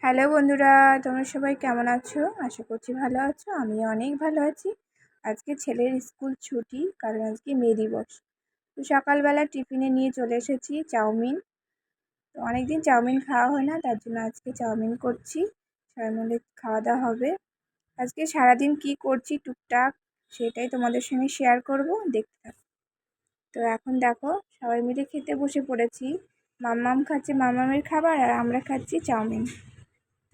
Hello বন্ধুরা, তোমরা সবাই কেমন আছো? আশা করছি ভালো আছো। আমি অনেক ভালো আছি। আজকে ছেলের স্কুল ছুটি, কারণ আজকে মে দিবস। তো সকালবেলা টিফিনে নিয়ে চলে এসেছি চাউমিন। তো অনেকদিন চাউমিন খাওয়া হয় না, তার জন্য আজকে চাউমিন করছি। সবাই মিলে খাওয়া দাওয়া হবে। আজকে সারাদিন কি করছি টুকটাক সেটাই তোমাদের সঙ্গে শেয়ার করব, দেখতে থাকো। তো এখন দেখো সবাই মিলে খেতে বসে পড়েছি। মাম্মাম খাচ্ছে মাম্মামের খাবার, আর আমরা খাচ্ছি চাউমিন।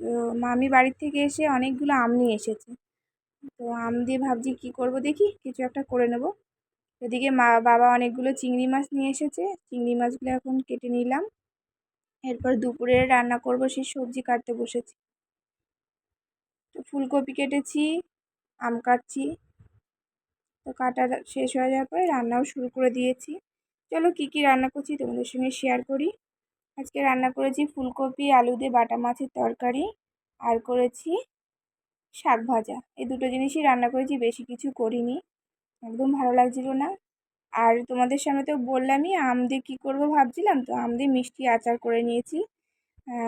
তো মামি বাড়ির থেকে এসে অনেকগুলো আম নিয়ে এসেছে। তো আম দিয়ে ভাবছি কি করব, দেখি কিছু একটা করে নেব। এদিকে বাবা অনেকগুলো চিংড়ি মাছ নিয়ে এসেছে, চিংড়ি মাছগুলো এখন কেটে নিলাম। এরপর দুপুরে রান্না করব, সেই সবজি কাটতে বসেছি। তো ফুলকপি কেটেছি, আম কাটছি। তো কাটা শেষ হয়ে যাওয়ার পরে রান্নাও শুরু করে দিয়েছি। চলো কি কি রান্না করছি তোমাদের সঙ্গে শেয়ার করি। আজকে রান্না করেছি ফুলকপি আলু দিয়ে বাটা মাছের তরকারি, আর করেছি শাক ভাজা। এই দুটো জিনিসই রান্না করেছি, বেশি কিছু করিনি, একদম ভালো লাগছিল না। আর তোমাদের সামনে তো বললামই আম দিয়ে কী করবো ভাবছিলাম, তো আম দিয়ে মিষ্টি আচার করে নিয়েছি।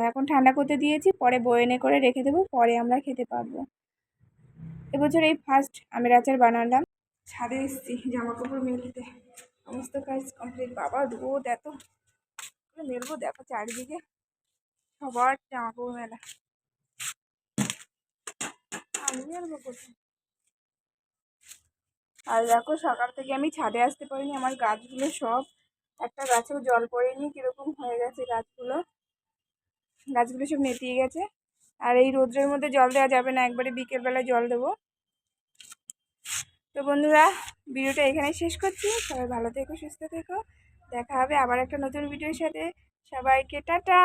এখন ঠান্ডা করতে দিয়েছি, পরে বয়নে করে রেখে দেবো, পরে আমরা খেতে পারবো। এবছর এই ফার্স্ট আমের আচার বানালাম। ছাদে এসেছি জামা কাপড় মেলতে, সমস্ত কাজ কমপ্লিট। বাবা রোদ এত মেলবো, দেখো চারিদিকে সবার জামা কাপড় মেলা। আমি মেলবো কোথায়? আর দেখো সকাল থেকে আমি ছাদে আসতে পারিনি, আমার গাছগুলো সব, একটা গাছেও জল পড়েনি, কিরকম হয়ে গেছে গাছগুলো। গাছগুলো সব নেতিয়ে গেছে। আর এই রোদ্রের মধ্যে জল দেওয়া যাবে না, একবারে বিকেলবেলায় জল দেবো। তো বন্ধুরা, ভিডিওটা এখানে শেষ করছি। সবাই ভালো থেকো, সুস্থ থেকো। দেখা হবে আবার একটা নতুন ভিডিওর সাথে। সবাইকে টাটা।